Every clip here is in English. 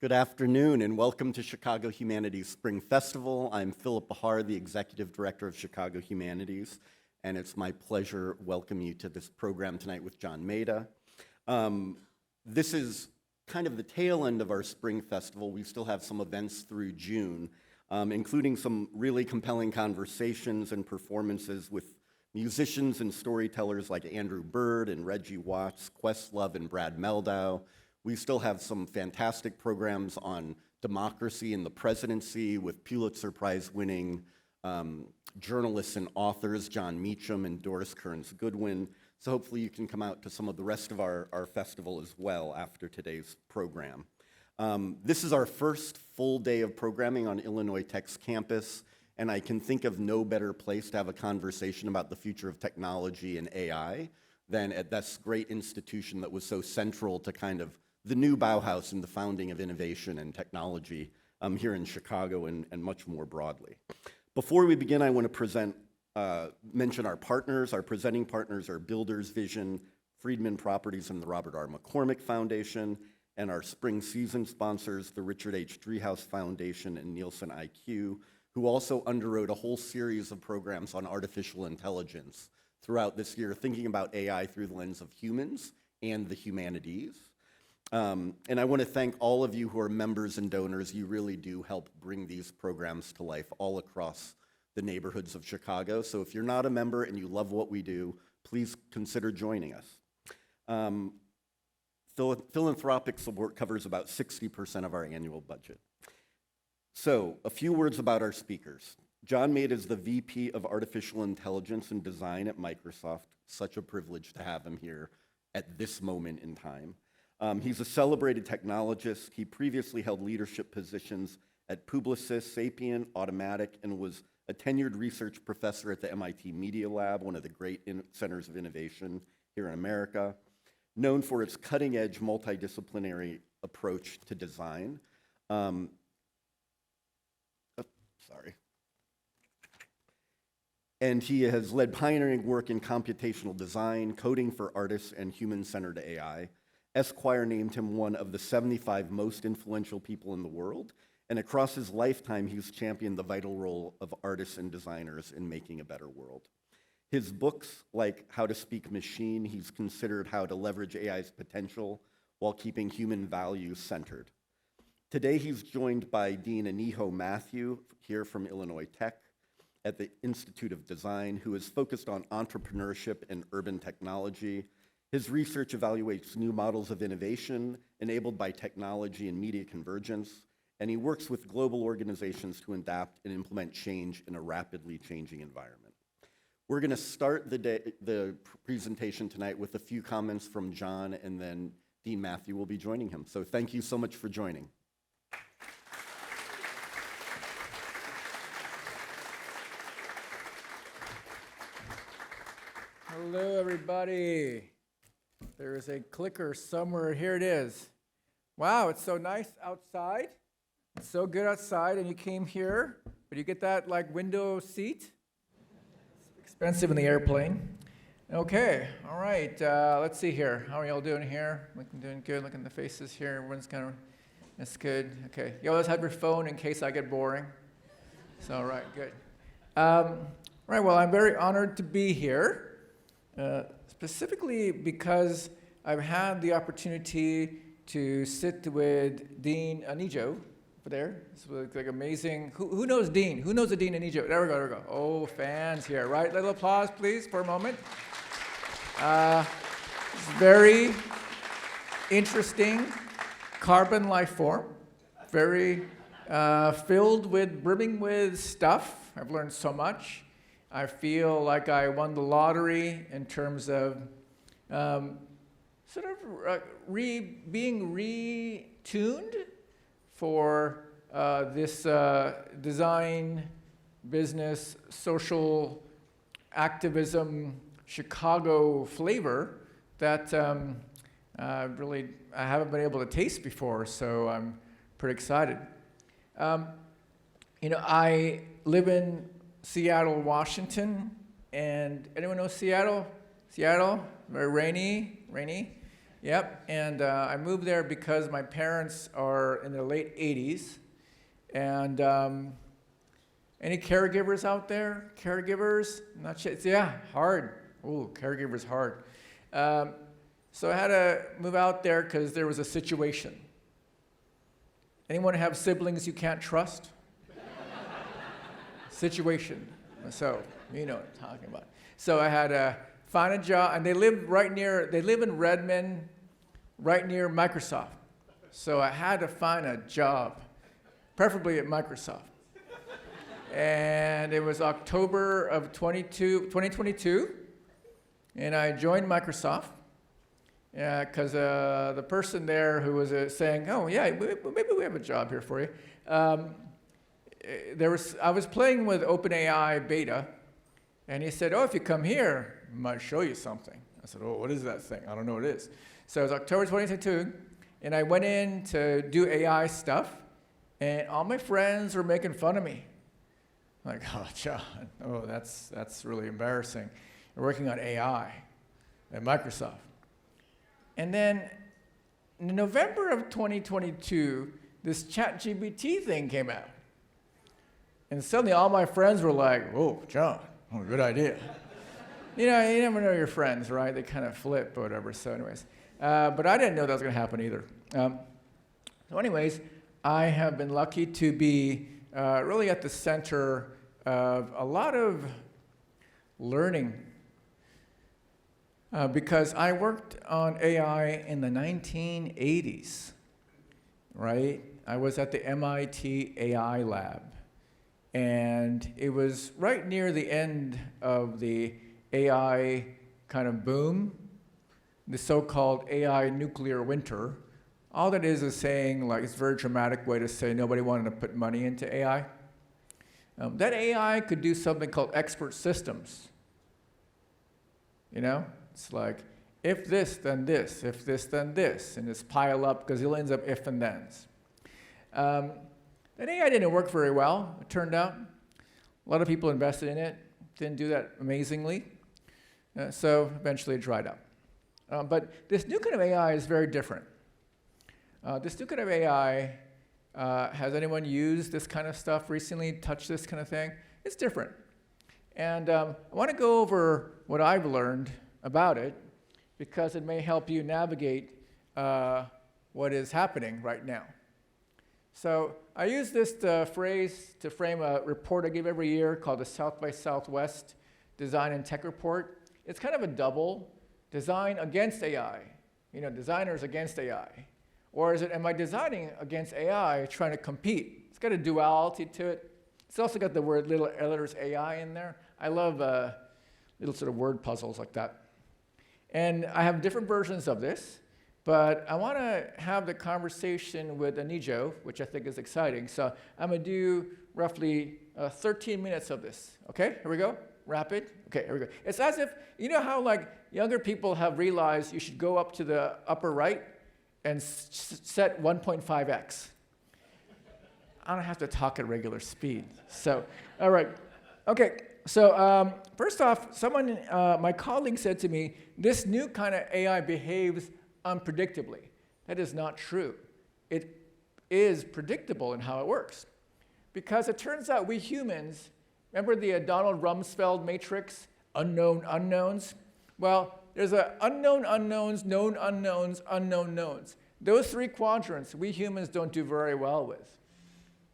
Good afternoon and welcome to Chicago Humanities Spring Festival. I'm Philip Bahar, the Executive Director of Chicago Humanities, and it's my pleasure welcoming you to this program tonight with John Maeda. This is kind of the tail end of our Spring Festival. We still have some events through June, including some really compelling conversations and performances with musicians and storytellers like Andrew Bird and Reggie Watts, Questlove and Brad Meldau. We still have some fantastic programs on democracy and the presidency with Pulitzer Prize winning journalists and authors John Meacham and Doris Kearns Goodwin. So hopefully you can come out to some of the rest of our festival as well after today's program. This is our first full day of programming on Illinois Tech's campus, and I can think of no better place to have a conversation about the future of technology and AI than at this great institution that was so central to kind of the new Bauhaus and the founding of innovation and technology here in Chicago and much more broadly. Before we begin, I want to mention our partners. Our presenting partners are Builders Vision, Friedman Properties, and the Robert R. McCormick Foundation, and our spring season sponsors, the Richard H. Driehaus Foundation and Nielsen IQ, who also underwrote a whole series of programs on artificial intelligence throughout this year, thinking about AI through the lens of humans and the humanities. And I want to thank all of you who are members and donors. You really do help bring these programs to life all across the neighborhoods of Chicago. So if you're not a member and you love what we do, please consider joining us. Philanthropic support covers about 60% of our annual budget. So a few words about our speakers. John Maeda is the VP of Artificial Intelligence and Design at Microsoft. Such a privilege to have him here at this moment in time. He's a celebrated technologist. He previously held leadership positions at Publicis, Sapient, Automatic, and was a tenured research professor at the MIT Media Lab, one of the great centers of innovation here in America, known for its cutting-edge multidisciplinary approach to design. And he has led pioneering work in computational design, coding for artists, and human-centered AI. Esquire named him one of the 75 most influential people in the world, and across his lifetime, he's championed the vital role of artists and designers in making a better world. His books, like How to Speak Machine, he's considered how to leverage AI's potential while keeping human values centered. Today, he's joined by Dean Anijo Mathew, here from Illinois Tech, at the Institute of Design, who is focused on entrepreneurship and urban technology. His research evaluates new models of innovation enabled by technology and media convergence, and he works with global organizations to adapt and implement change in a rapidly changing environment. We're going to start the presentation tonight with a few comments from John, and then Dean Mathew will be joining him. So thank you so much for joining. Hello, everybody. There is a clicker somewhere. Here it is. Wow, it's so nice outside. It's so good outside, and you came here, but you get that like window seat. It's expensive in the airplane. Okay, all right. Let's see here. How are y'all doing here? Doing good. Look at the faces here. Everyone's kind of. That's good. Okay. You always have your phone in case I get boring. So, all right, good. Right. Well, I'm very honored to be here. Specifically because I've had the opportunity to sit with Dean Anijo over there. It's like amazing. Who knows Dean? Who knows the Dean Anijo? There we go. Oh, fans here, right? Little applause, please, for a moment. It's very interesting carbon life form. Very brimming with stuff. I've learned so much. I feel like I won the lottery in terms of being retuned for this design, business, social activism, Chicago flavor that really I haven't been able to taste before, so I'm pretty excited. I live in Seattle, Washington, and anyone know Seattle? Seattle, very rainy. Yep, and I moved there because my parents are in their late 80s. And any caregivers out there? Caregivers? Not sure. Yeah, hard. Ooh, caregivers hard. So I had to move out there because there was a situation. Anyone have siblings you can't trust? Situation. So, you know what I'm talking about. So I had to find a job, and they live in Redmond, right near Microsoft. So I had to find a job, preferably at Microsoft. And it was October of 2022, and I joined Microsoft because the person there who was saying, oh yeah, maybe we have a job here for you. I was playing with OpenAI beta, and he said, oh, if you come here, I might show you something. I said, oh, what is that thing? I don't know what it is. So it was October 2022, and I went in to do AI stuff, and all my friends were making fun of me. Like, oh, John, oh, that's really embarrassing. You're working on AI at Microsoft. And then in November of 2022, this ChatGPT thing came out. And suddenly all my friends were like, whoa, John, oh, good idea. You know, you never know your friends, right? They kind of flip or whatever. So anyways, but I didn't know that was going to happen either. So anyways, I have been lucky to be really at the center of a lot of learning because I worked on AI in the 1980s, right? I was at the MIT AI lab, and it was right near the end of the AI kind of boom, the so-called AI nuclear winter. All that is saying, like, it's a very dramatic way to say nobody wanted to put money into AI. That AI could do something called expert systems. You know, it's like, if this, then this, if this, then this, and just pile up gazillions of if and thens. That AI didn't work very well, it turned out. A lot of people invested in it, didn't do that amazingly, so eventually it dried up. But this new kind of AI is very different. This new kind of AI, has anyone used this kind of stuff recently, touched this kind of thing? It's different. And I want to go over what I've learned about it, because it may help you navigate what is happening right now. So I use this phrase to frame a report I give every year called the South by Southwest Design and Tech Report. It's kind of a double, design against AI, you know, designers against AI. Or is it, am I designing against AI trying to compete? It's got a duality to it. It's also got the word little letters AI in there. I love little sort of word puzzles like that. And I have different versions of this, but I want to have the conversation with Anijo, which I think is exciting. So I'm going to do roughly 13 minutes of this. Okay, here we go. Rapid. Okay, here we go. It's as if, you know how like younger people have realized you should go up to the upper right and set 1.5x. I don't have to talk at regular speed. So, all right. Okay, so first off, someone, my colleague said to me, this new kind of AI behaves unpredictably. That is not true. It is predictable in how it works. Because it turns out we humans, remember the Donald Rumsfeld matrix, unknown unknowns? Well, there's a unknown unknowns, known unknowns, unknown knowns. Those three quadrants we humans don't do very well with,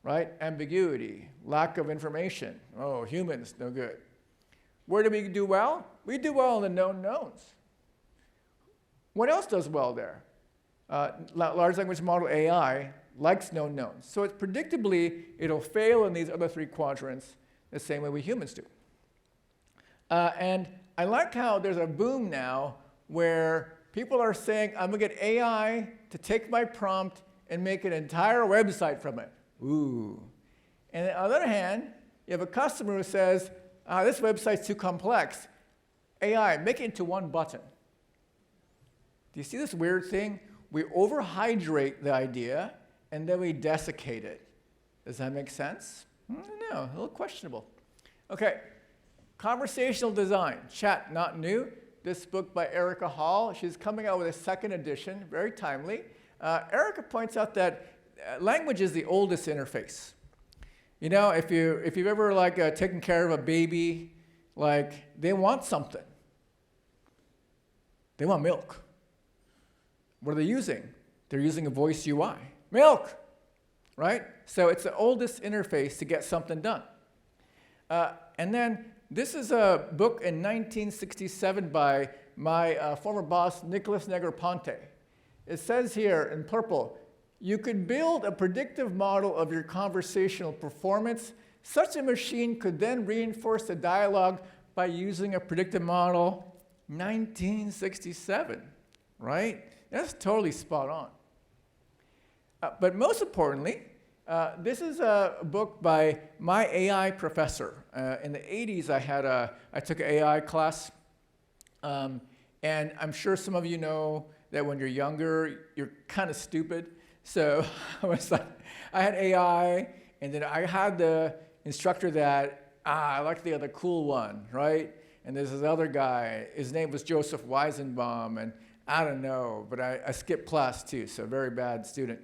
right? Ambiguity, lack of information. Oh, humans, no good. Where do we do well? We do well in the known knowns. What else does well there? Large language model AI likes known knowns. So it's predictably, it'll fail in these other three quadrants the same way we humans do. And I like how there's a boom now where people are saying, I'm going to get AI to take my prompt and make an entire website from it. Ooh. And on the other hand, you have a customer who says, this website's too complex. AI, make it into one button. Do you see this weird thing? We overhydrate the idea, and then we desiccate it. Does that make sense? No, a little questionable. Okay, conversational design. Chat, not new. this book by Erica Hall. She's coming out with a second edition, very timely. Erica points out that language is the oldest interface. You know, if you've ever taken care of a baby, they want something. They want milk. What are they using? They're using a voice UI. Milk, right? So it's the oldest interface to get something done. And then this is a book in 1967 by my former boss, Nicholas Negroponte. It says here in purple, you could build a predictive model of your conversational performance. Such a machine could then reinforce the dialogue by using a predictive model. 1967, right? That's totally spot on. But most importantly, this is a book by my AI professor. In the 80s, I took an AI class, and I'm sure some of you know that when you're younger, you're kind of stupid. So I had AI, and then I had the instructor that, I like the other cool one, right? And there's this other guy, his name was Joseph Weizenbaum, and I don't know, but I skipped class too, so very bad student.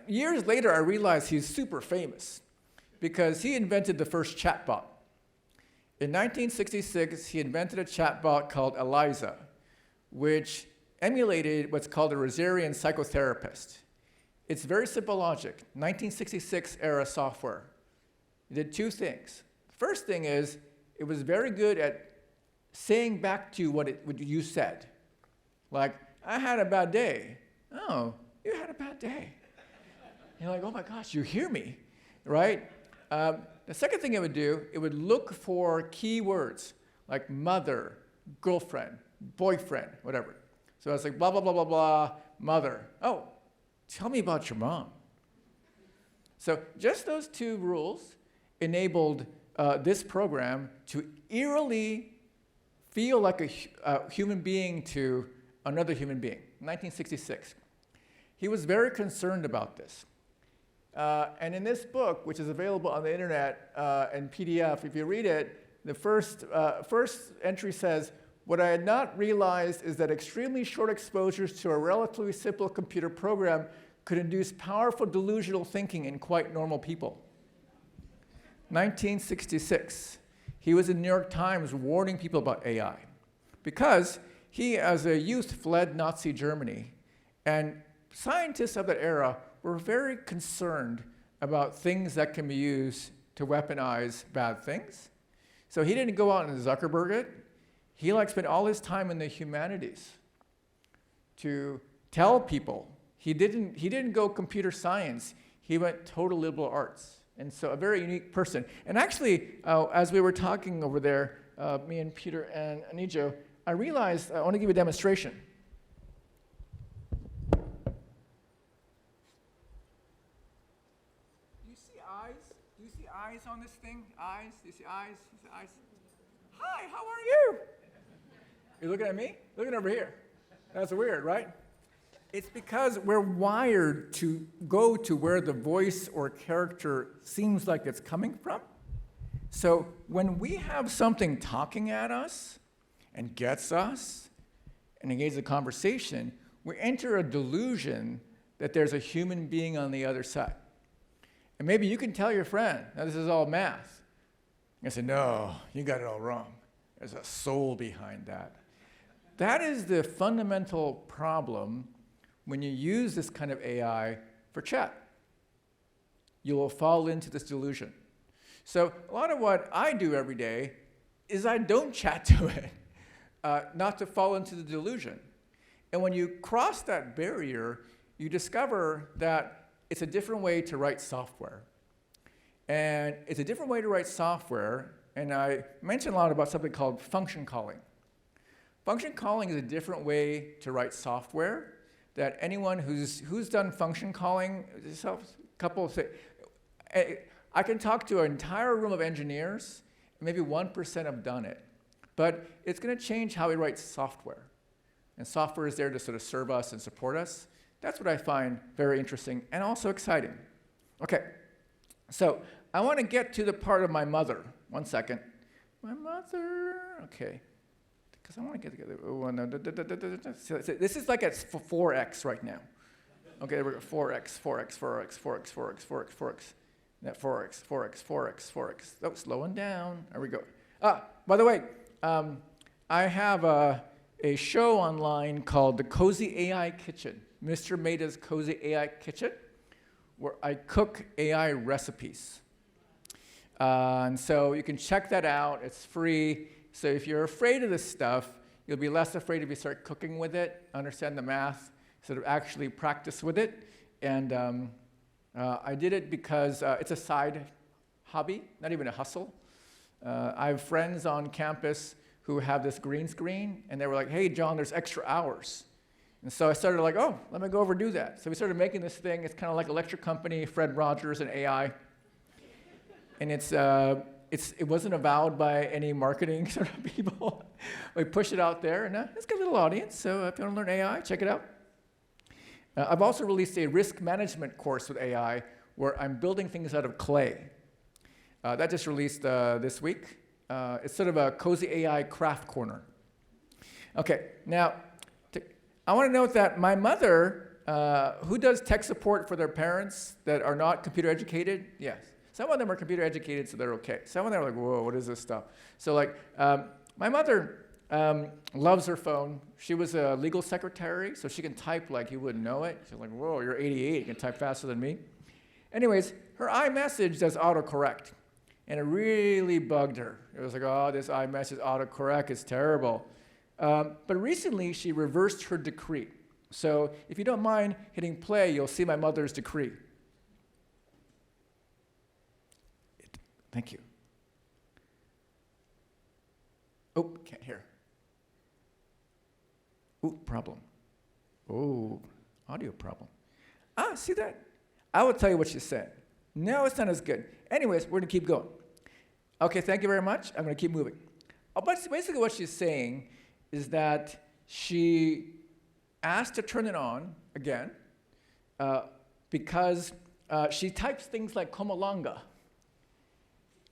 Years later, I realized he's super famous because he invented the first chatbot. In 1966, he invented a chatbot called Eliza, which emulated what's called a Rosarian psychotherapist. It's very simple logic, 1966 era software. It did two things. First thing is, it was very good at saying back to you what you said. Like, I had a bad day. Oh, you had a bad day. You're like, oh my gosh, you hear me, right? The second thing it would do, it would look for key words like mother, girlfriend, boyfriend, whatever. So it's like blah, blah, blah, blah, blah, mother. Oh, tell me about your mom. So just those two rules enabled this program to eerily feel like a human being to another human being, 1966. He was very concerned about this. And in this book, which is available on the internet in PDF, if you read it, the first entry says, what I had not realized is that extremely short exposures to a relatively simple computer program could induce powerful delusional thinking in quite normal people. 1966, he was in the New York Times warning people about AI because he, as a youth, fled Nazi Germany. And scientists of that era were very concerned about things that can be used to weaponize bad things. So he didn't go out and Zuckerberg it. He spent all his time in the humanities to tell people. He didn't go computer science. He went total liberal arts. And so a very unique person. And actually, as we were talking over there, me and Peter and Anijo, I realized I want to give you a demonstration. Do you see eyes? Do you see eyes on this thing? Eyes? Do you see eyes? You see eyes? Hi, how are you? You're looking at me? Looking over here. That's weird, right? It's because we're wired to go to where the voice or character seems like it's coming from. So when we have something talking at us and gets us and engages a conversation, we enter a delusion that there's a human being on the other side. And maybe you can tell your friend, now this is all math. I say, no, you got it all wrong. There's a soul behind that. That is the fundamental problem when you use this kind of AI for chat. You will fall into this delusion. So a lot of what I do every day is I don't chat to it, not to fall into the delusion. And when you cross that barrier, you discover that it's a different way to write software. And it's a different way to write software, and I mentioned a lot about something called function calling. Function calling is a different way to write software that anyone who's done function calling, I can talk to an entire room of engineers, maybe 1% have done it. But it's going to change how we write software. And software is there to sort of serve us and support us. That's what I find very interesting and also exciting. Okay, so I want to get to the part of my mother. 1 second. My mother, okay. because I want to get together. Oh, no, so this is like at 4x right now. Okay, there we go. 4x, 4x, 4x, 4x, 4x, 4x, 4x. That 4x, 4x, 4x, 4x. Oh, slowing down. There we go. By the way, I have a show online called The Cozy AI Kitchen, Mr. Maeda's Cozy AI Kitchen, where I cook AI recipes. And so you can check that out. It's free. So if you're afraid of this stuff, you'll be less afraid if you start cooking with it, understand the math, sort of actually practice with it. And I did it because it's a side hobby, not even a hustle. I have friends on campus who have this green screen, and they were like, hey, John, there's extra hours. And so I started like, oh, let me go over and do that. So we started making this thing. It's kind of like Electric Company, Fred Rogers, and AI. And it wasn't avowed by any marketing sort of people. We push it out there, and it's got a little audience. So if you want to learn AI, check it out. I've also released a risk management course with AI where I'm building things out of clay. That just released this week. It's sort of a cozy AI craft corner. Okay, now, I want to note that my mother, who does tech support for their parents that are not computer educated? Yes. Some of them are computer educated, so they're okay. Some of them are like, whoa, what is this stuff? So like, my mother loves her phone. She was a legal secretary, so she can type like you wouldn't know it. She's like, whoa, you're 88, you can type faster than me. Anyways, her iMessage does autocorrect, and it really bugged her. It was like, oh, this iMessage autocorrect is terrible. But recently, she reversed her decree. So if you don't mind hitting play, you'll see my mother's decree. Thank you. Oh, can't hear. Ooh, problem. Oh, audio problem. See that? I will tell you what she said. No, it's not as good. Anyways, we're going to keep going. Okay, thank you very much. I'm going to keep moving. But basically what she's saying is that she asked to turn it on again because she types things like Komalanga.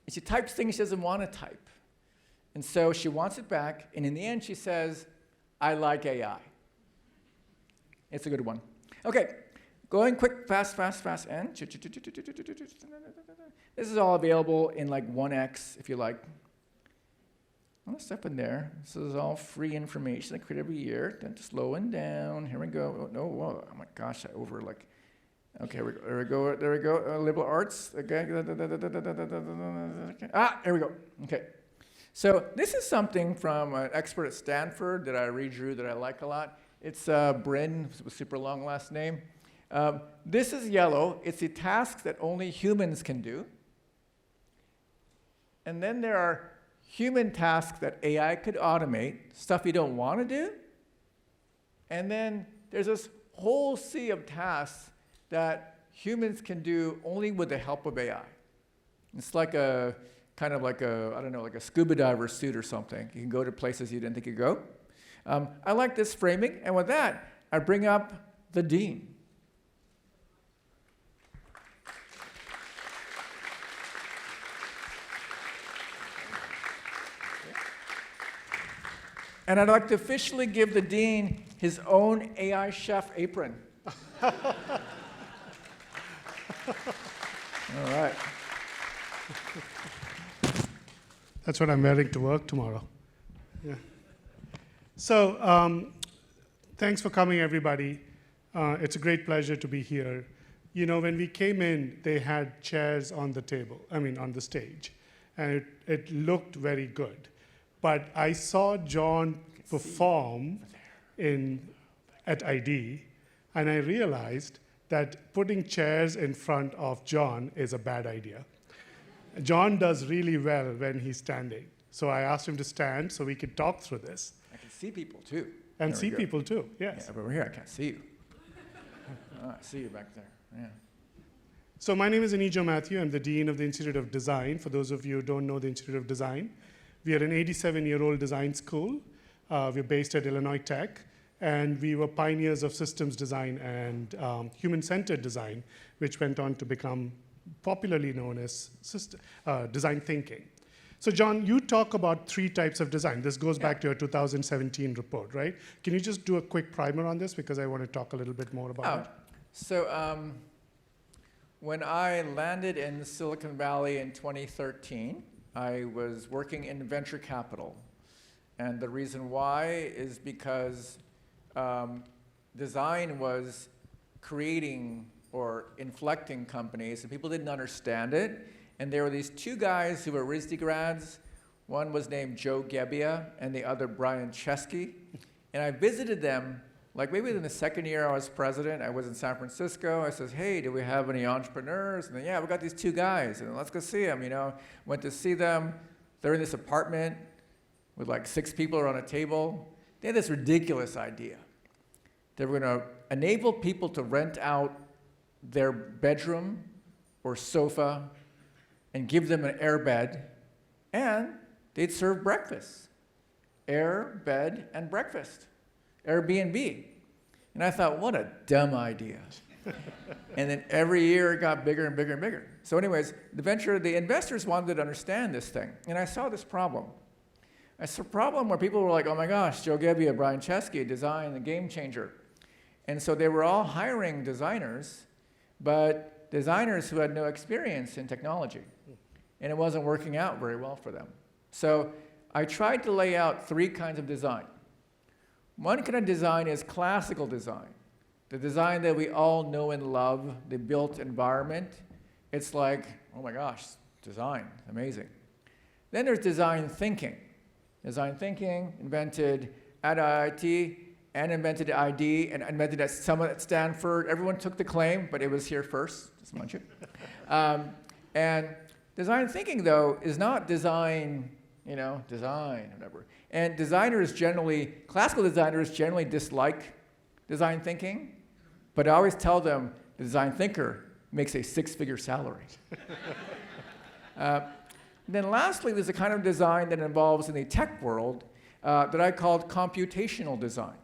And she types things she doesn't want to type. And so she wants it back, and in the end she says, I like AI. It's a good one. Okay, going quick, fast, and. This is all available in like 1x, if you like. Let's step in there. This is all free information I create every year. Then slowing down. Here we go. Oh, no, whoa. Oh my gosh, I over like. Okay, there we go. Liberal arts. Okay. There we go. Okay. So this is something from an expert at Stanford that I redrew that I like a lot. It's Bryn, with a super long last name. This is yellow. It's the tasks that only humans can do. And then there are human tasks that AI could automate, stuff you don't want to do. And then there's this whole sea of tasks that humans can do only with the help of AI. It's like a kind of like a, I don't know, like a scuba diver suit or something. You can go to places you didn't think you'd go. I like this framing, and with that, I bring up the dean. And I'd like to officially give the dean his own AI chef apron. All right. That's what I'm wearing to work tomorrow. Yeah. So thanks for coming, everybody. It's a great pleasure to be here. You know, when we came in, they had chairs on the table, on the stage. And it looked very good. But I saw John perform at ID, and I realized that putting chairs in front of John is a bad idea. John does really well when he's standing. So I asked him to stand so we could talk through this. I can see people, too. And see people, too, yes. Yeah, but over here, I can't see you. Oh, I see you back there, yeah. So my name is Anijo Mathew. I'm the Dean of the Institute of Design. For those of you who don't know the Institute of Design, we are an 87-year-old design school. We're based at Illinois Tech. And we were pioneers of systems design and human-centered design, which went on to become popularly known as design thinking. So John, you talk about 3 types of design. This goes back to your 2017 report, right? Can you just do a quick primer on this? Because I want to talk a little bit more about it. So when I landed in Silicon Valley in 2013, I was working in venture capital. And the reason why is because design was creating or inflecting companies, and people didn't understand it. And there were these 2 guys who were RISD grads. One was named Joe Gebbia, and the other Brian Chesky. And I visited them, like maybe in the 2nd year I was president. I was in San Francisco. I said, hey, do we have any entrepreneurs? And then, yeah, we got these 2 guys, and let's go see them. Went to see them. They're in this apartment with like 6 people around a table. They had this ridiculous idea. They were going to enable people to rent out their bedroom or sofa and give them an air bed, and they'd serve breakfast. Air, bed, and breakfast. Airbnb. And I thought, what a dumb idea. And then every year it got bigger and bigger and bigger. So anyways, the investors wanted to understand this thing. And I saw this problem. I saw a problem where people were like, oh my gosh, Joe Gebbia, Brian Chesky, design, the game changer. And so they were all hiring designers, but designers who had no experience in technology. And it wasn't working out very well for them. So I tried to lay out 3 kinds of design. One kind of design is classical design. The design that we all know and love, the built environment. It's like, oh my gosh, design, amazing. Then there's design thinking. Design thinking invented at IIT and invented at ID and invented at Summit at Stanford. Everyone took the claim, but it was here first, just a bunch of. And design thinking, though, is not design, design, whatever. And classical designers generally dislike design thinking, but I always tell them the design thinker makes a 6-figure salary. Then lastly, there's a kind of design that involves in the tech world that I called computational design.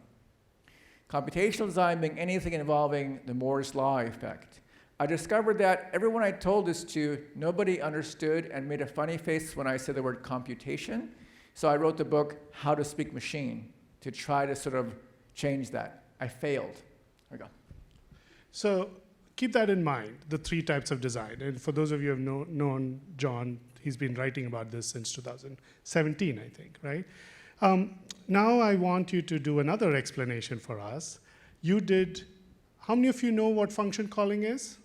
Computational design being anything involving the Moore's Law effect. I discovered that everyone I told this to, nobody understood and made a funny face when I said the word computation. So I wrote the book, How to Speak Machine, to try to sort of change that. I failed. There we go. So keep that in mind, the 3 types of design. And for those of you who have known John, he's been writing about this since 2017, I think, right? Now I want you to do another explanation for us. How many of you know what function calling is?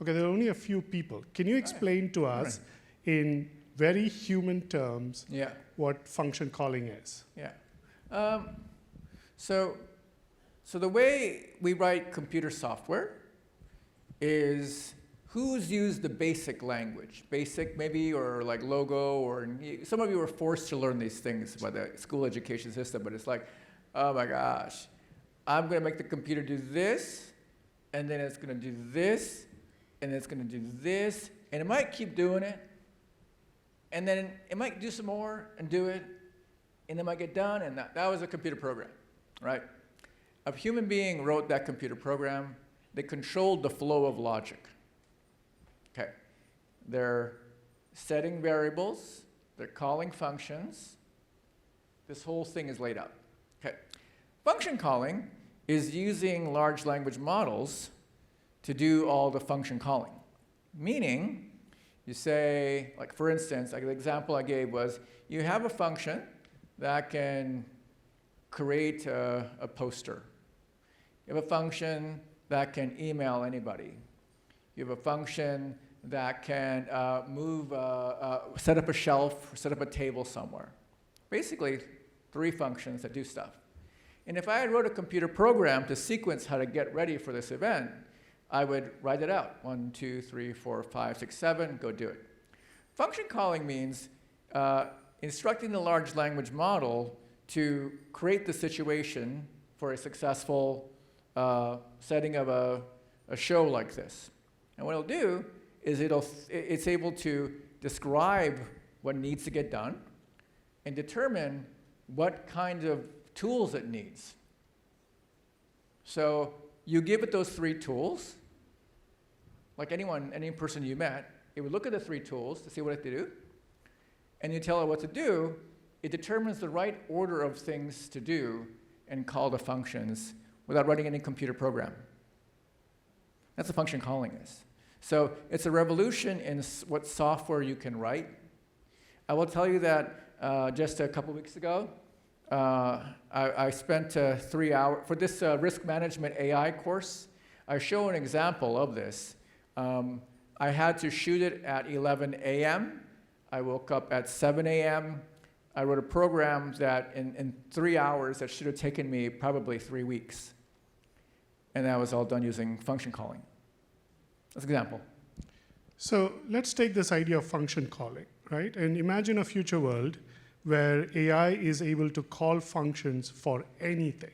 Okay, there are only a few people. Can you explain to us in very human terms what function calling is? Yeah. So the way we write computer software is who's used the basic language? Basic maybe, or like Logo, or some of you were forced to learn these things by the school education system, but it's like, oh my gosh, I'm going to make the computer do this, and then it's going to do this, and it's going to do this, and it might keep doing it, and then it might do some more and do it, and it might get done, and that was a computer program, right? A human being wrote that computer program. They controlled the flow of logic. Okay, they're setting variables, they're calling functions. This whole thing is laid out. Okay, function calling is using large language models to do all the function calling. Meaning, you say, like for instance, like the example I gave was, you have a function that can create a poster. You have a function that can email anybody. You have a function that can set up a shelf, set up a table somewhere. Basically, 3 functions that do stuff. And if I had wrote a computer program to sequence how to get ready for this event, I would write it out. 1, 2, 3, 4, 5, 6, 7, go do it. Function calling means instructing the large language model to create the situation for a successful setting of a show like this. And what it'll do is it's able to describe what needs to get done and determine what kind of tools it needs. So you give it those 3 tools, like any person you met, it would look at the 3 tools to see what it to do. and you tell it what to do, it determines the right order of things to do and call the functions without writing any computer program. That's what function calling is. So it's a revolution in what software you can write. I will tell you that just a couple weeks ago, I spent 3 hours, for this risk management AI course, I show an example of this. I had to shoot it at 11 a.m. I woke up at 7 a.m. I wrote a program that in 3 hours that should have taken me probably 3 weeks. And that was all done using function calling. That's an example. So let's take this idea of function calling, right? And imagine a future world where AI is able to call functions for anything.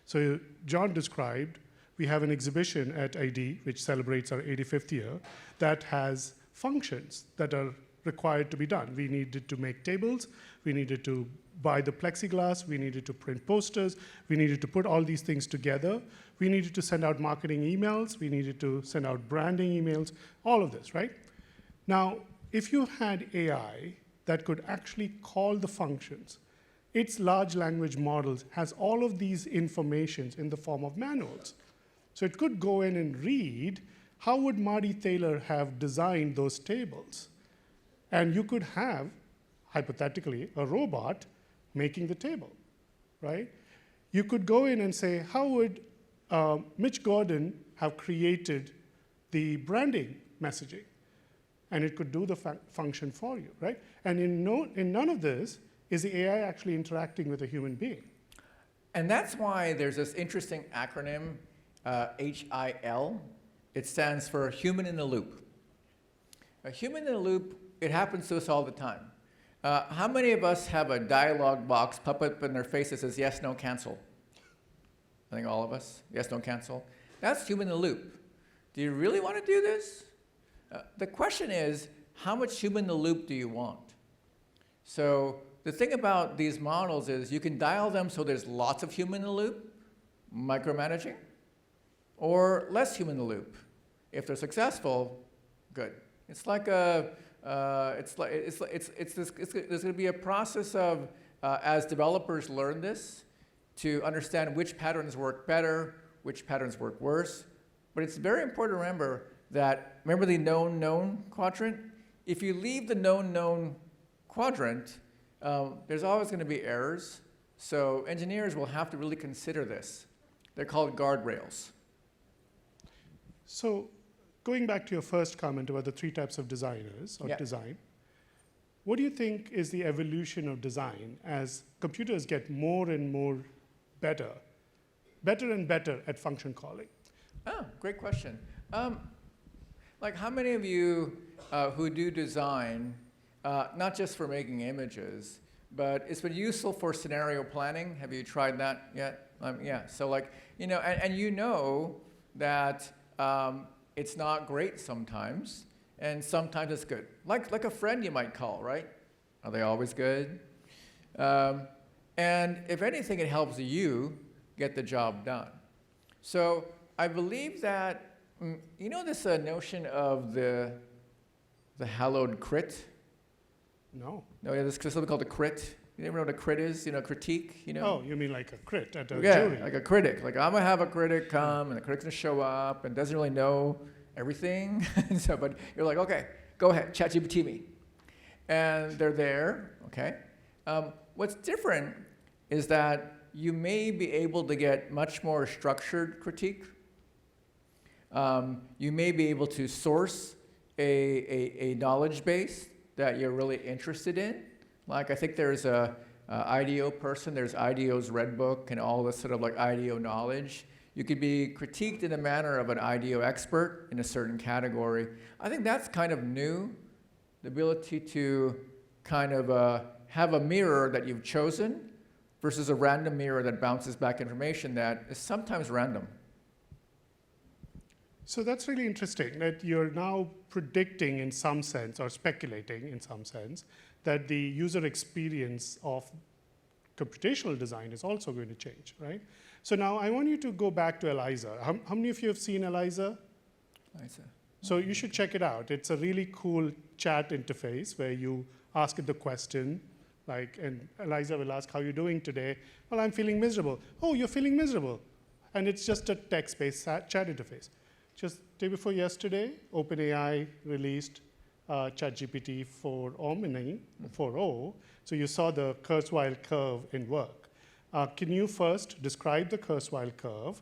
So John described, we have an exhibition at ID, which celebrates our 85th year, that has functions that are required to be done. We needed to make tables, we needed to buy the plexiglass, we needed to print posters, we needed to put all these things together, we needed to send out marketing emails, we needed to send out branding emails, all of this, right? Now, if you had AI that could actually call the functions, its large language models has all of these informations in the form of manuals. So it could go in and read, how would Marty Thaler have designed those tables? And you could have, hypothetically, a robot making the table, right? You could go in and say, how would Mitch Gordon have created the branding messaging? And it could do the function for you, right? And in none of this is the AI actually interacting with a human being. And that's why there's this interesting acronym, HIL. It stands for human in the loop. A human in the loop, it happens to us all the time. How many of us have a dialogue box pop up in their face that says yes, no, cancel? I think all of us, yes, no, cancel. That's human in the loop. Do you really want to do this? The question is, how much human in the loop do you want? So the thing about these models is you can dial them so there's lots of human in the loop, micromanaging, or less human in the loop. If they're successful, good. It's like a, there's going to be a process of, as developers learn this, to understand which patterns work better, which patterns work worse. But it's very important to remember that, remember the known-known quadrant? If you leave the known-known quadrant, there's always going to be errors. So engineers will have to really consider this. They're called guardrails. So going back to your first comment about the 3 types of designers or design, what do you think is the evolution of design as computers get more and more better and better at function calling? Oh, great question. Like how many of you who do design, not just for making images, but it's been useful for scenario planning? Have you tried that yet? Yeah, so like, you know, and you know that it's not great sometimes, and sometimes it's good. Like a friend you might call, right? Are they always good? And if anything, it helps you get the job done. So I believe that, you know this notion of the hallowed crit? No. No, yeah, there's something called a crit. You ever know what a crit is? You know, critique, you know? Oh, you mean like a crit at a Yeah, jury? like a critic. Like, I'm going to have a critic come, and the critic's going to show up, and doesn't really know everything. So, but you're like, okay, go ahead, ChatGPT me. And they're there, okay? What's different is that you may be able to get much more structured critique. You may be able to source a knowledge base that you're really interested in. Like, I think there's a IDEO person, there's IDEO's Red Book and all this sort of like IDEO knowledge. You could be critiqued in the manner of an IDEO expert in a certain category. I think that's kind of new, the ability to kind of have a mirror that you've chosen versus a random mirror that bounces back information that is sometimes random. So that's really interesting that you're now predicting in some sense, or speculating in some sense, that the user experience of computational design is also going to change, right? So now I want you to go back to ELIZA. How many of you have seen ELIZA? So you should check it out. It's a really cool chat interface where you ask it the question, like, and Eliza will ask, how are you doing today? Well, I'm feeling miserable. Oh, you're feeling miserable. And it's just a text-based chat interface. Just day before yesterday, OpenAI released ChatGPT 4.0. So you saw the Kurzweil curve in work. Can you first describe the Kurzweil curve?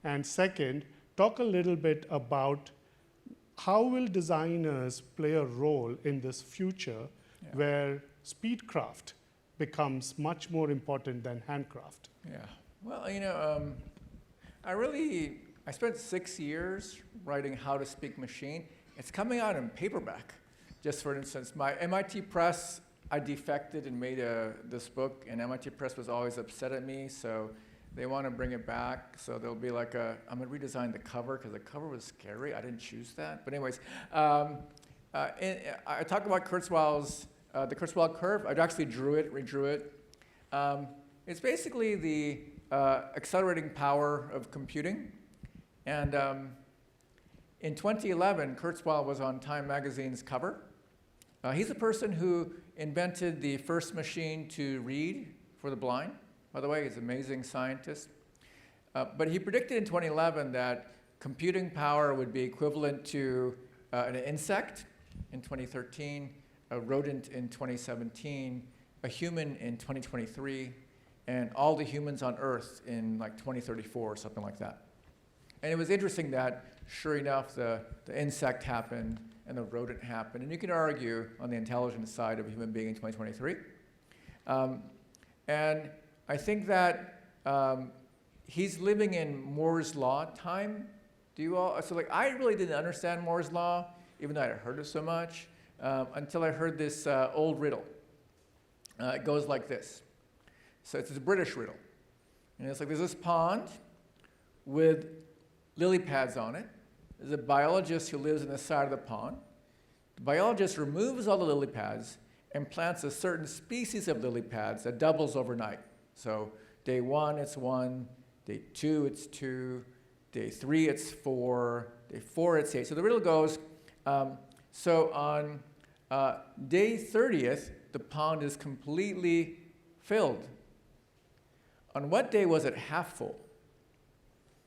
And second, talk a little bit about how will designers play a role in this future where speedcraft becomes much more important than handcraft? Yeah. Well, I spent 6 years writing How to Speak Machine. It's coming out in paperback. Just for instance, my MIT Press, I defected and made this book, and MIT Press was always upset at me, so they want to bring it back. So there'll be like I'm going to redesign the cover, because the cover was scary. I didn't choose that. But anyways, I talk about Kurzweil's, the Kurzweil curve. I actually redrew it. It's basically the accelerating power of computing. And in 2011, Kurzweil was on Time magazine's cover. He's the person who invented the first machine to read for the blind. By the way, he's an amazing scientist. But he predicted in 2011 that computing power would be equivalent to an insect in 2013, a rodent in 2017, a human in 2023, and all the humans on Earth in like 2034 or something like that. And it was interesting that, sure enough, the insect happened and the rodent happened. And you can argue on the intelligence side of a human being in 2023. And I think that he's living in Moore's Law time. Do you all? So like, I really didn't understand Moore's Law, even though I had heard it so much, until I heard this old riddle. It goes like this. So it's a British riddle. And it's like, there's this pond with lily pads on it. There's a biologist who lives in the side of the pond. The biologist removes all the lily pads and plants a certain species of lily pads that doubles overnight. So day 1, it's 1. Day 2, it's 2. Day 3, it's 4. Day 4, it's 8. So the riddle goes, so on day 30th, the pond is completely filled. On what day was it half full?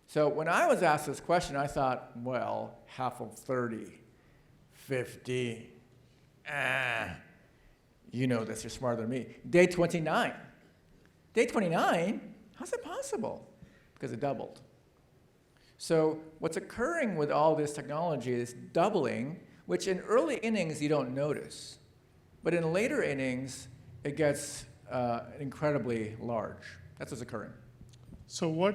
So when I was asked this question, I thought, well, half of 30, 50. You know this, you're smarter than me. Day 29. Day 29? How's it possible? Because it doubled. So what's occurring with all this technology is doubling, which in early innings you don't notice. But in later innings, it gets incredibly large. That's what's occurring. So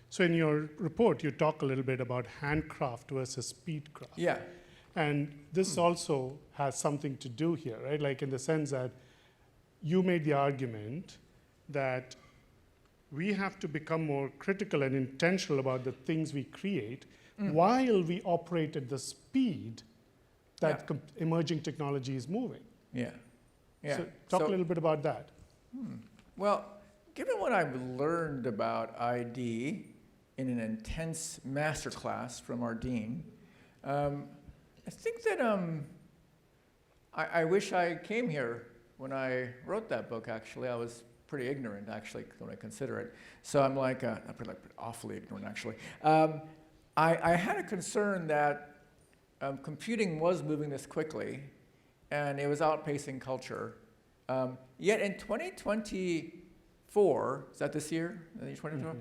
so in your report, you talk a little bit about handcraft versus speedcraft. Yeah. And this also has something to do here, right? Like in the sense that you made the argument that we have to become more critical and intentional about the things we create while we operate at the speed that emerging technology is moving. Yeah. Yeah. So talk a little bit about that. Well, given what I've learned about ID in an intense masterclass from our dean, I think that I wish I came here when I wrote that book, actually. I was pretty ignorant, actually, when I consider it. So I'm like, awfully ignorant, actually. I had a concern that computing was moving this quickly, and it was outpacing culture. Yet in 2024, is that this year? 2024?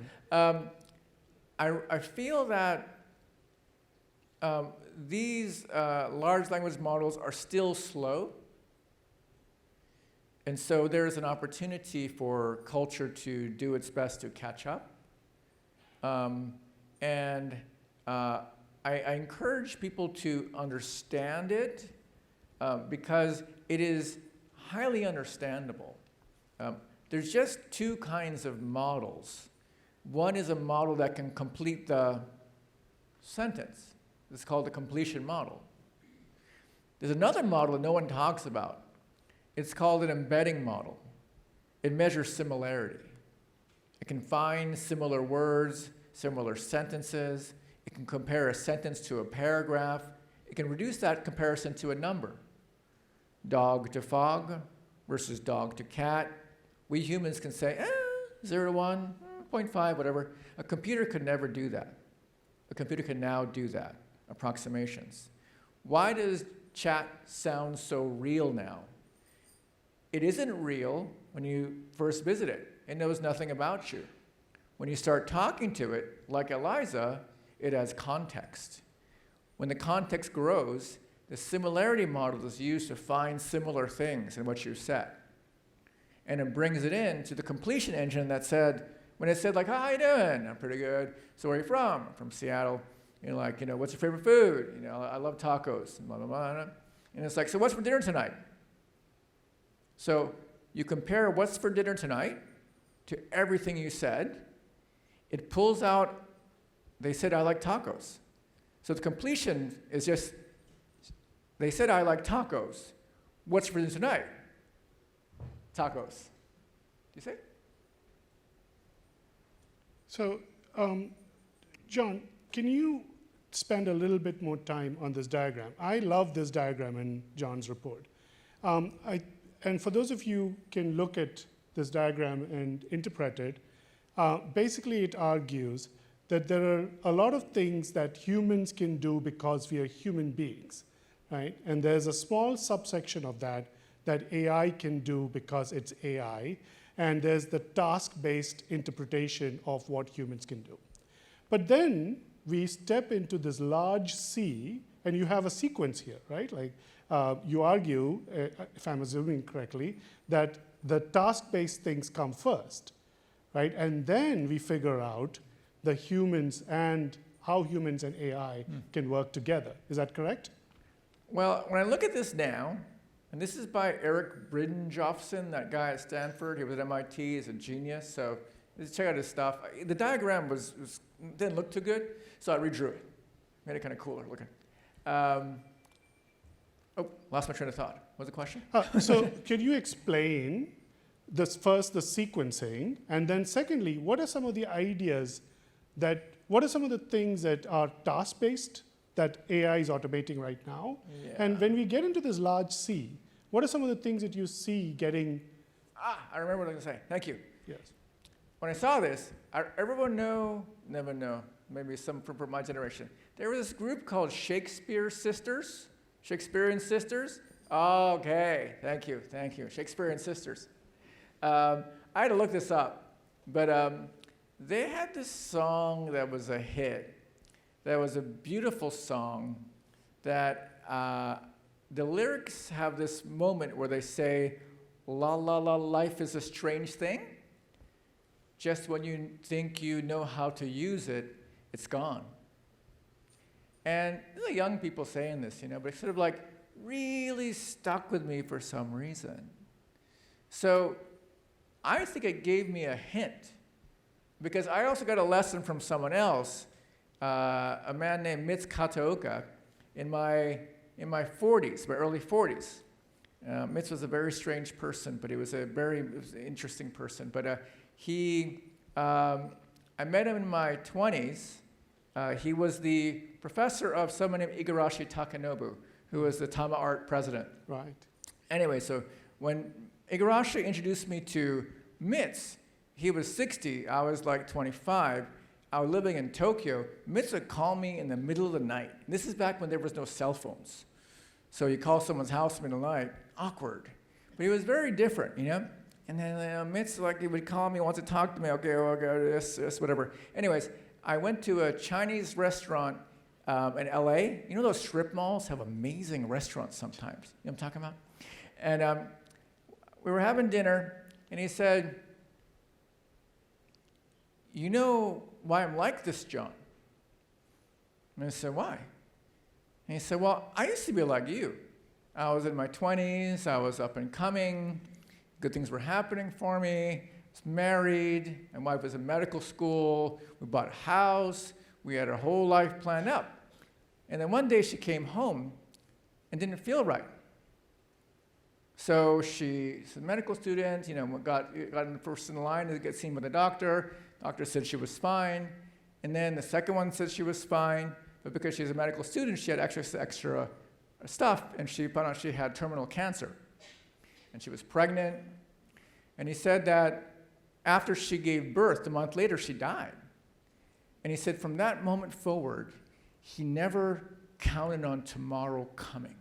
I feel that these large language models are still slow. And so there's an opportunity for culture to do its best to catch up. And I encourage people to understand it because it is highly understandable. There's just two kinds of models. One is a model that can complete the sentence. It's called the completion model. There's another model that no one talks about. It's called an embedding model. It measures similarity. It can find similar words, similar sentences. It can compare a sentence to a paragraph. It can reduce that comparison to a number. dog to fog versus dog to cat. We humans can say, 0 to 1, 0.5, whatever. A computer could never do that. A computer can now do that, approximations. Why does chat sound so real now? It isn't real when you first visit it. It knows nothing about you. When you start talking to it, like Eliza, it has context. When the context grows, the similarity model is used to find similar things in what you said. And it brings it into the completion engine that said, when it said like, how you doing? I'm pretty good. So where are you from? I'm from Seattle. What's your favorite food? I love tacos. Blah, blah, blah. And it's like, so what's for dinner tonight? So you compare what's for dinner tonight to everything you said. It pulls out, they said, I like tacos. So the completion is just, they said, I like tacos. What's for dinner tonight? Tacos. Do you see? So, John, can you spend a little bit more time on this diagram? I love this diagram in John's report. And for those of you can look at this diagram and interpret it, basically it argues that there are a lot of things that humans can do because we are human beings, right? And there's a small subsection of that AI can do because it's AI, and there's the task-based interpretation of what humans can do. But then we step into this large C, and you have a sequence here, right? Like you argue, if I'm assuming correctly, that the task-based things come first, right? And then we figure out the humans and how humans and AI can work together. Is that correct? Well, when I look at this now, and this is by Eric Briddenjofsen, that guy at Stanford. He was at MIT. He's a genius. So just check out his stuff. The diagram didn't look too good, so I redrew it. Made it kind of cooler looking. Lost my train of thought. What was the question? So can you explain this first, the sequencing, and then secondly, what are some of the ideas what are some of the things that are task-based that AI is automating right now? Yeah. And when we get into this large C, what are some of the things that you see getting? I remember what I was going to say. Thank you. Yes. When I saw this, everyone never know, maybe some from my generation. There was this group called Shakespearean Sisters. Okay, thank you. Shakespearean Sisters. I had to look this up, but they had this song that was a hit. That was a beautiful song that the lyrics have this moment where they say, la la la, life is a strange thing. Just when you think you know how to use it, it's gone. And these are young people saying this, but it's sort of like really stuck with me for some reason. So I think it gave me a hint, because I also got a lesson from someone else, a man named Mitz Kataoka, in my 40s, my early 40s. Mitz was a very strange person, but he was an interesting person. But I met him in my 20s. He was the professor of someone named Igarashi Takanobu, who was the Tama Art president. Right. Anyway, so when Igarashi introduced me to Mitz, he was 60, I was like 25. I was living in Tokyo. Mitz would call me in the middle of the night. This is back when there was no cell phones. So you call someone's house in the middle of the night, awkward. But he was very different, And then Mitz, he would call me, wants to talk to me, okay, this, whatever. Anyways, I went to a Chinese restaurant in LA. Those strip malls have amazing restaurants sometimes. You know what I'm talking about? And we were having dinner, and he said, you know why I'm like this, John? And I said, why? And he said, well, I used to be like you. I was in my 20s, I was up and coming, good things were happening for me, I was married, my wife was in medical school, we bought a house, we had our whole life planned out. And then one day she came home and didn't feel right. So she's a medical student, got in first in line to get seen by the doctor. Doctor said she was fine. And then the second one said she was fine, but because she's a medical student, she had extra stuff, and she found out she had terminal cancer. And she was pregnant. And he said that after she gave birth, a month later, she died. And he said from that moment forward, he never counted on tomorrow coming.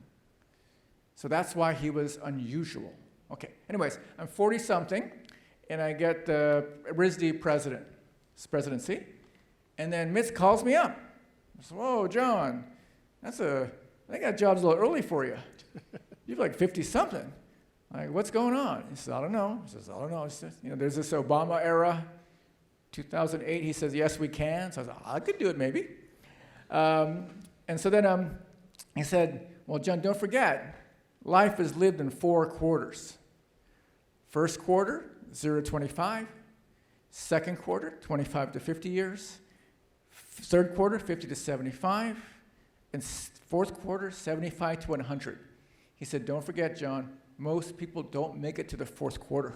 So that's why he was unusual. Okay, anyways, I'm 40-something, and I get the RISD presidency, and then Mitz calls me up. I said, whoa, John, I think that job's a little early for you. You're like 50-something. Like, what's going on? He says, I don't know. He says, I don't know. He says, there's this Obama era, 2008. He says, yes, we can. So I said, I could do it maybe. And so then he said, well, John, don't forget, life is lived in 4 quarters. First quarter, 0 to 25. Second quarter, 25 to 50 years. Third quarter, 50 to 75. And fourth quarter, 75 to 100. He said, don't forget, John, most people don't make it to the fourth quarter.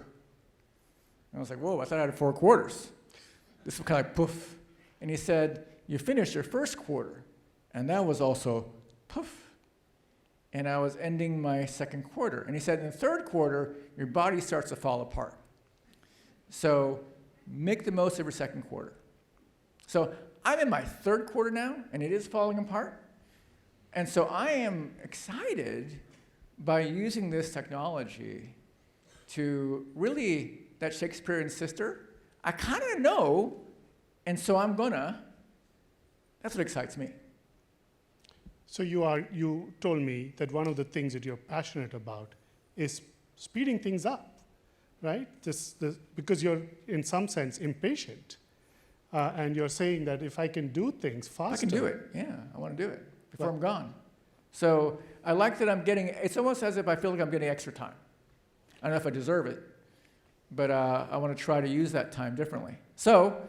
And I was like, whoa, I thought I had 4 quarters. This was kind of like poof. And he said, you finished your first quarter. And that was also poof. And I was ending my second quarter. And he said, in the third quarter, your body starts to fall apart. So make the most of your second quarter. So I'm in my third quarter now, and it is falling apart. And so I am excited by using this technology to really, that Shakespearean sister, I kind of know, and so I'm gonna. That's what excites me. So you told me that one of the things that you're passionate about is speeding things up, right? Because you're, in some sense, impatient. And you're saying that if I can do things faster. I can do it, yeah. I want to do it before I'm gone. So I like that I'm getting, it's almost as if I feel like I'm getting extra time. I don't know if I deserve it, but I want to try to use that time differently. So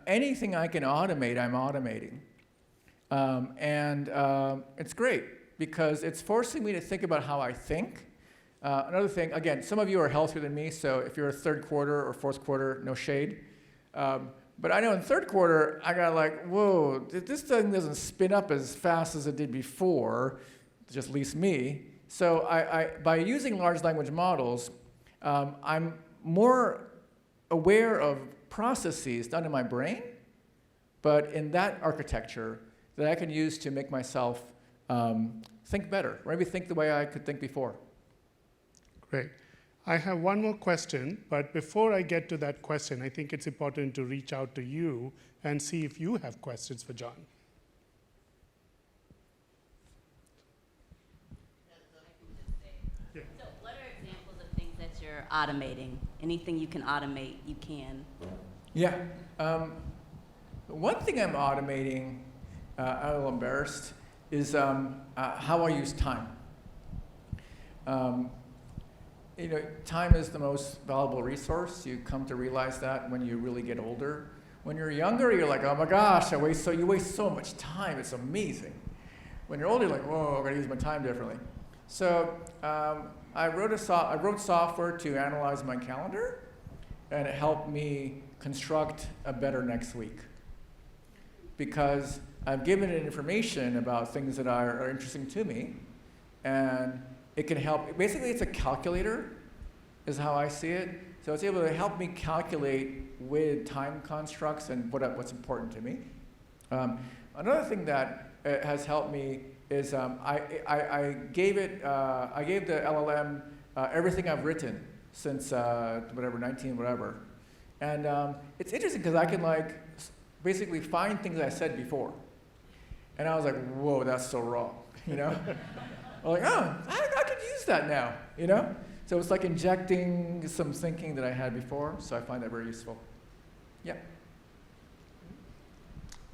anything I can automate, I'm automating. It's great because it's forcing me to think about how I think. Another thing, again, some of you are healthier than me, so if you're a third quarter or fourth quarter, no shade. But I know in third quarter, I got like, whoa, this thing doesn't spin up as fast as it did before, just at least me. So by using large language models, I'm more aware of processes done in my brain, but in that architecture that I can use to make myself think better, or maybe think the way I could think before. Great. I have one more question, but before I get to that question, I think it's important to reach out to you and see if you have questions for John. So what are examples of things that you're automating? Anything you can automate, you can. Yeah. One thing I'm automating, I'm a little embarrassed, is how I use time. Time is the most valuable resource. You come to realize that when you really get older. When you're younger, you're like, oh my gosh, you waste so much time. It's amazing. When you're older, you're like, whoa, I'm gonna use my time differently. So I wrote software to analyze my calendar, and it helped me construct a better next week. Because I've given it information about things that are interesting to me, and it can help. Basically, it's a calculator, is how I see it. So it's able to help me calculate with time constructs and what's important to me. Another thing that has helped me is I gave the LLM everything I've written since 19 whatever. And it's interesting because I can basically find things I said before. And I was like, whoa, that's so wrong, I'm like, oh, I could use that now, So it's like injecting some thinking that I had before, so I find that very useful. Yeah.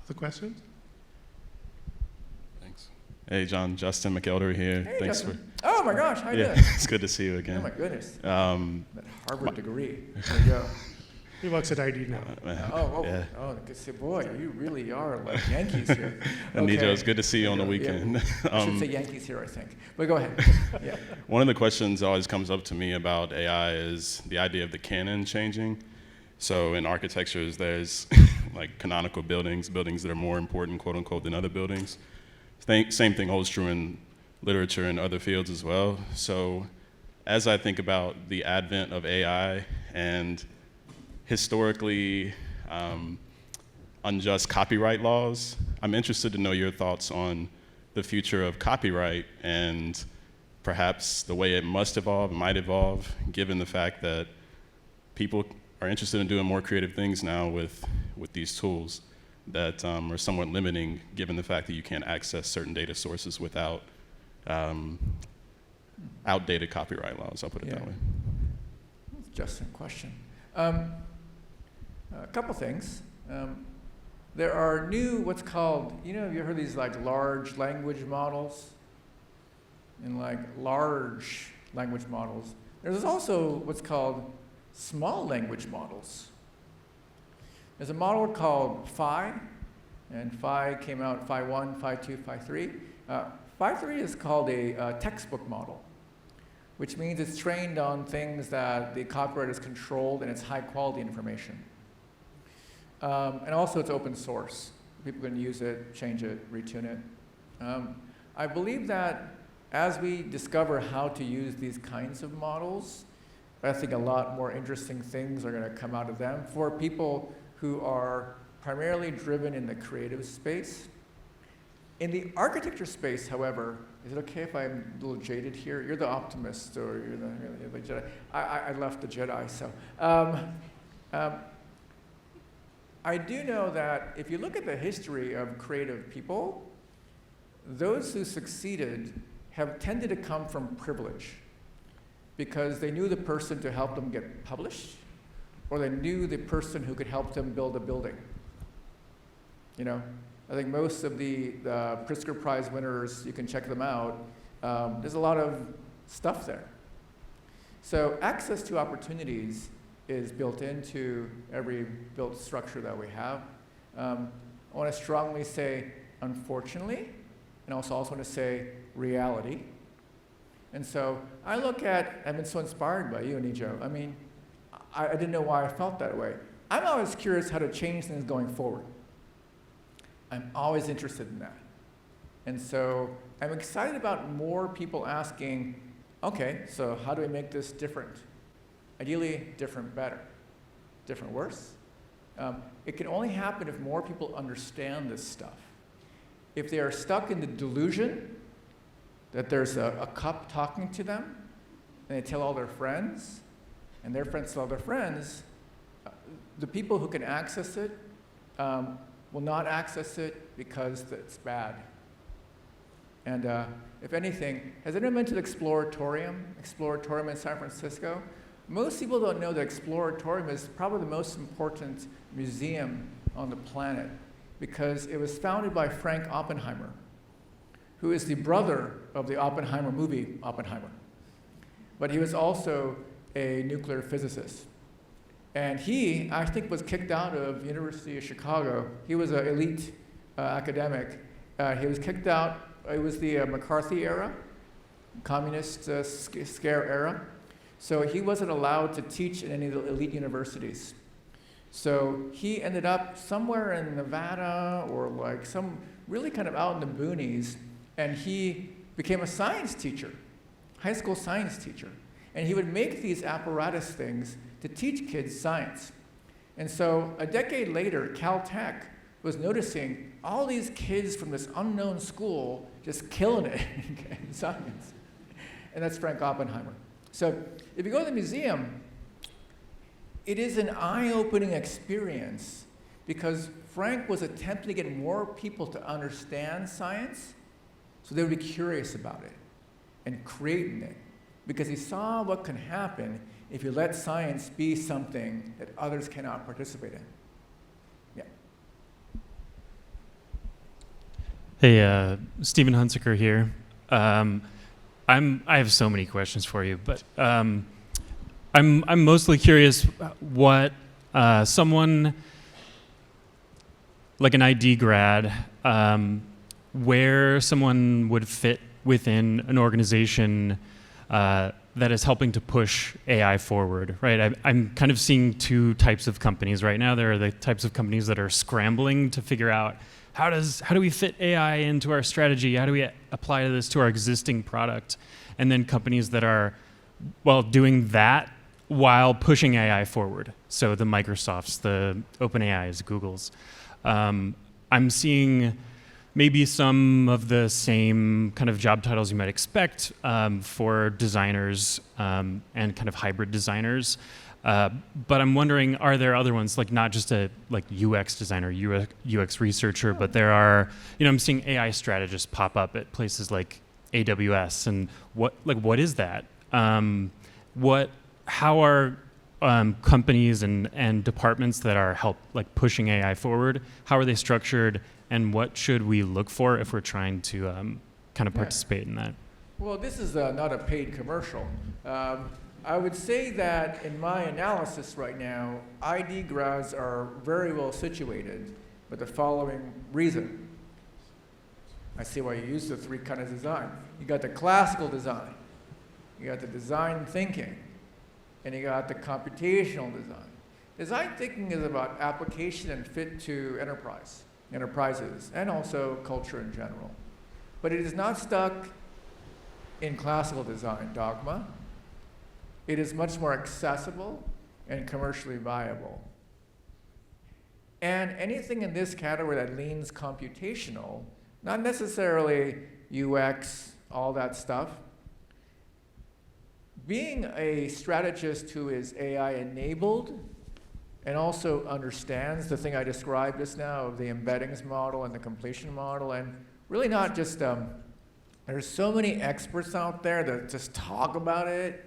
Other questions? Thanks. Hey, John, Justin McElder here. Hey, Thanks Justin. Oh my gosh, how you doing? It's good to see you again. Oh my goodness. That Harvard degree. There you go. He works at ID now. Yeah. Boy, you really are like Yankees here. Anijo, it's good to see you on the weekend. Yeah. I should say Yankees here, I think. But go ahead. Yeah. One of the questions that always comes up to me about AI is the idea of the canon changing. So in architectures, there's like canonical buildings that are more important, quote unquote, than other buildings. Same thing holds true in literature and other fields as well. So as I think about the advent of AI and historically unjust copyright laws, I'm interested to know your thoughts on the future of copyright and perhaps the way it must evolve, might evolve, given the fact that people are interested in doing more creative things now with these tools that are somewhat limiting, given the fact that you can't access certain data sources without outdated copyright laws, I'll put it that way. Justin, question. A couple things. There are new, what's called, have you heard these like large language models? And like large language models. There's also what's called small language models. There's a model called Phi, and Phi came out, Phi 1, Phi 2, Phi 3. Phi 3 is called a textbook model, which means it's trained on things that the copyright is controlled and it's high quality information. And also it's open source. People can use it, change it, retune it. I believe that as we discover how to use these kinds of models, I think a lot more interesting things are going to come out of them for people who are primarily driven in the creative space. In the architecture space, however, is it okay if I'm a little jaded here? You're the optimist, or you're the Jedi. I left the Jedi, so. I do know that if you look at the history of creative people, those who succeeded have tended to come from privilege because they knew the person to help them get published, or they knew the person who could help them build a building. I think most of the Pritzker Prize winners, you can check them out, there's a lot of stuff there. So access to opportunities is built into every built structure that we have. I want to strongly say, unfortunately, and also want to say reality. And so I look at, I've been so inspired by you, Anijo. I mean, I didn't know why I felt that way. I'm always curious how to change things going forward. I'm always interested in that. And so I'm excited about more people asking, okay, so how do we make this different? Ideally, different better. Different worse? It can only happen if more people understand this stuff. If they are stuck in the delusion that there's a cup talking to them, and they tell all their friends, and their friends tell their friends, the people who can access it will not access it because it's bad. And if anything, has anyone been to the Exploratorium in San Francisco? Most people don't know that Exploratorium is probably the most important museum on the planet because it was founded by Frank Oppenheimer, who is the brother of the Oppenheimer movie, Oppenheimer. But he was also a nuclear physicist. And he, I think, was kicked out of University of Chicago. He was an elite academic. He was kicked out. It was the McCarthy era, communist scare era. So he wasn't allowed to teach in any of the elite universities. So he ended up somewhere in Nevada or like some really kind of out in the boonies, and he became a science teacher, high school science teacher. And he would make these apparatus things to teach kids science. And so a decade later, Caltech was noticing all these kids from this unknown school just killing it in science. And that's Frank Oppenheimer. So if you go to the museum, it is an eye-opening experience because Frank was attempting to get more people to understand science so they would be curious about it and creating it because he saw what can happen if you let science be something that others cannot participate in. Yeah. Hey, Stephen Hunsaker here. I have so many questions for you, but I'm mostly curious what someone like an ID grad, where someone would fit within an organization that is helping to push AI forward, right? I'm kind of seeing two types of companies right now. There are the types of companies that are scrambling to figure out how do we fit AI into our strategy? How do we apply this to our existing product? And then companies that are, well, doing that while pushing AI forward. So the Microsofts, the OpenAIs, Googles. I'm seeing maybe some of the same kind of job titles you might expect for designers and kind of hybrid designers. But I'm wondering, are there other ones, like not just a like UX designer, UX researcher, but there are, I'm seeing AI strategists pop up at places like AWS, and what is that? How are companies and departments that are pushing AI forward? How are they structured, and what should we look for if we're trying to kind of participate in that? Well, this is not a paid commercial. I would say that in my analysis right now, ID grads are very well situated with the following reason. I see why you use the three kind of design. You got the classical design, you got the design thinking, and you got the computational design. Design thinking is about application and fit to enterprises, and also culture in general. But it is not stuck in classical design dogma. It is much more accessible and commercially viable. And anything in this category that leans computational, not necessarily UX, all that stuff, being a strategist who is AI enabled and also understands the thing I described just now of the embeddings model and the completion model, and really not just, there's so many experts out there that just talk about it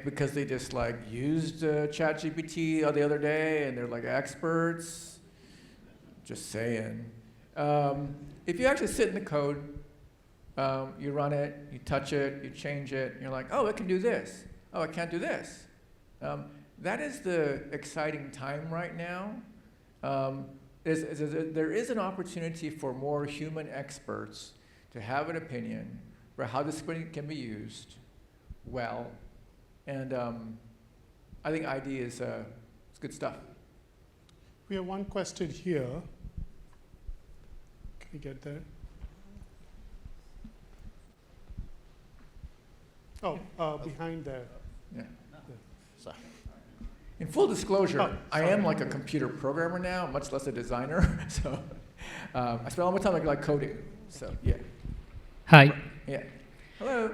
because they just used ChatGPT the other day and they're experts. Just saying. If you actually sit in the code, you run it, you touch it, you change it, and you're like, oh, it can do this. Oh, it can't do this. That is the exciting time right now. There is an opportunity for more human experts to have an opinion for how this can be used well. And I think ID is it's good stuff. We have one question here. Can we get there? Oh, behind there. Yeah. So, In full disclosure, I am a computer programmer now, much less a designer. So I spend all my time coding. So yeah. Hi. Yeah. Hello.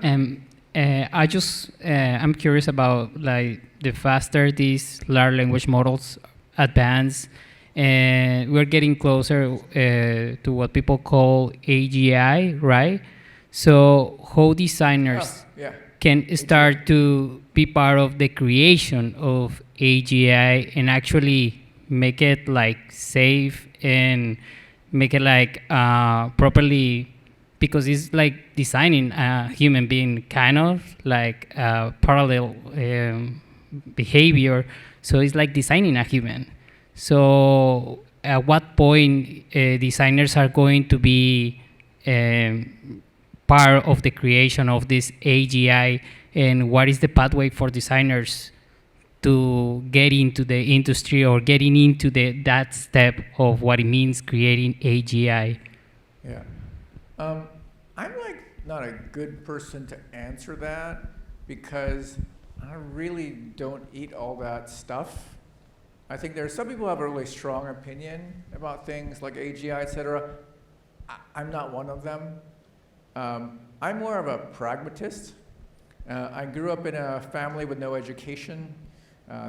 I'm curious about the faster these large language models advance, and we're getting closer to what people call AGI, right? So how designers can start to be part of the creation of AGI and actually make it safe and make it properly, because it's designing a human being, kind of parallel behavior. So it's designing a human. So at what point designers are going to be part of the creation of this AGI, and what is the pathway for designers to get into the industry or getting into that step of what it means creating AGI? Yeah. I'm not a good person to answer that because I really don't eat all that stuff. I think there are some people who have a really strong opinion about things like AGI, et cetera. I'm not one of them. I'm more of a pragmatist. I grew up in a family with no education.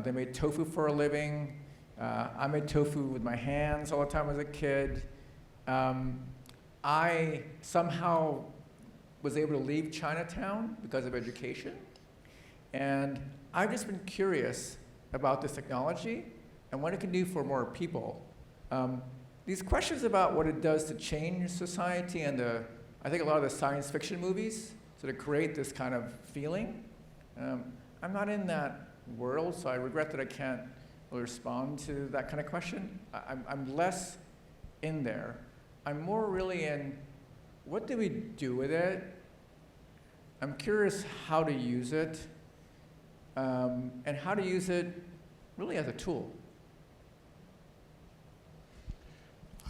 They made tofu for a living. I made tofu with my hands all the time as a kid. I somehow was able to leave Chinatown because of education. And I've just been curious about this technology and what it can do for more people. These questions about what it does to change society and I think a lot of the science fiction movies sort of create this kind of feeling. I'm not in that world, so I regret that I can't really respond to that kind of question. I'm less in there. I'm more really in, what do we do with it? I'm curious how to use it, and how to use it really as a tool.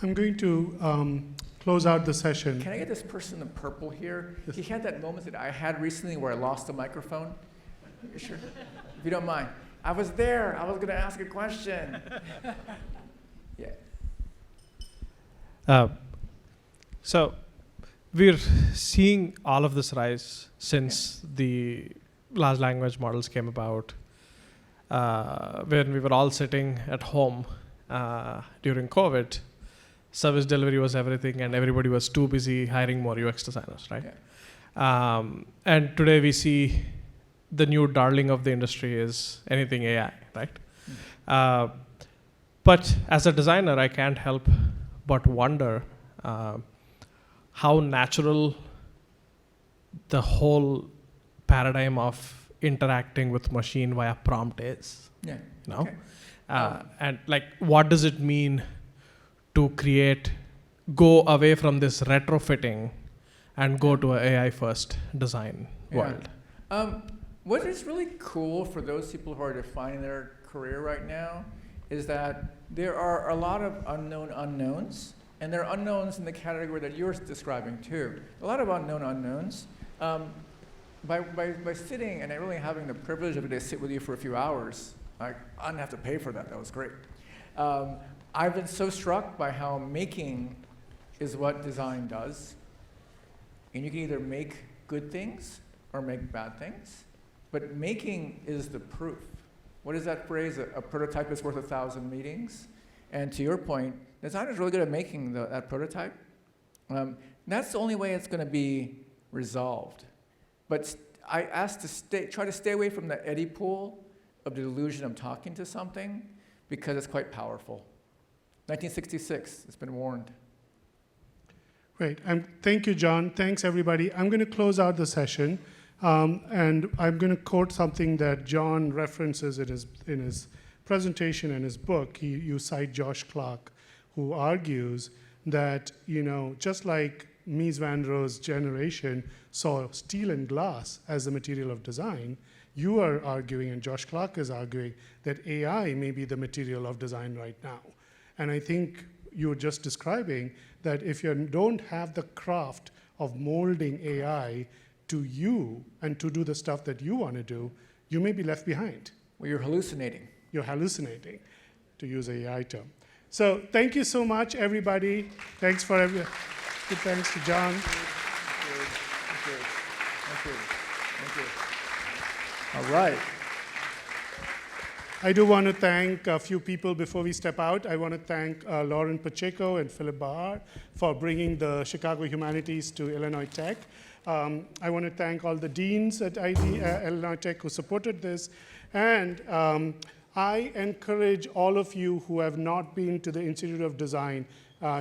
I'm going to close out the session. Can I get this person in purple here? He had that moment that I had recently where I lost the microphone. You sure? If you don't mind. I was there. I was going to ask a question. Yeah. So we're seeing all of this rise since the large language models came about, when we were all sitting at home during COVID. Service delivery was everything, and everybody was too busy hiring more UX designers, right? Yeah. And today we see the new darling of the industry is anything AI, right? But as a designer, I can't help but wonder how natural the whole paradigm of interacting with machine via prompt is. Yeah. You know? Okay. And like, what does it mean to go away from this retrofitting and go to an AI first design world? What is really cool for those people who are defining their career right now is that there are a lot of unknown unknowns, and there are unknowns in the category that you're describing too. A lot of unknown unknowns. By sitting and really having the privilege of it to sit with you for a few hours, I didn't have to pay for that. That was great. I've been so struck by how making is what design does. And you can either make good things or make bad things. But making is the proof. What is that phrase? A prototype is worth 1,000 meetings. And to your point, designers are really good at making that prototype. That's the only way it's going to be resolved. But I ask to try to stay away from the eddy pool of the delusion of talking to something, because it's quite powerful. 1966, it's been warned. Great. Thank you, John. Thanks, everybody. I'm going to close out the session, and I'm going to quote something that John references in his presentation and his book. You cite Josh Clark, who argues that, just like Mies van Rohe's generation saw steel and glass as the material of design, you are arguing, and Josh Clark is arguing, that AI may be the material of design right now. And I think you were just describing that if you don't have the craft of molding AI to you and to do the stuff that you want to do, you may be left behind. Well, you're hallucinating. You're hallucinating, to use an AI term. So thank you so much, everybody. Thanks for everything. Thanks to John. Thank you. All right. I do want to thank a few people before we step out. I want to thank Lauren Pacheco and Philip Bahar for bringing the Chicago Humanities to Illinois Tech. I want to thank all the deans at Illinois Tech who supported this. And I encourage all of you who have not been to the Institute of Design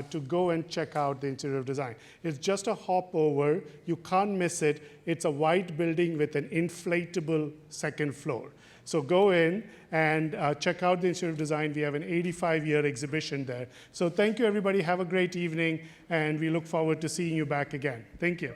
to go and check out the Institute of Design. It's just a hop over. You can't miss it. It's a white building with an inflatable second floor. So go in and check out the Institute of Design. We have an 85-year exhibition there. So thank you, everybody. Have a great evening, and we look forward to seeing you back again. Thank you.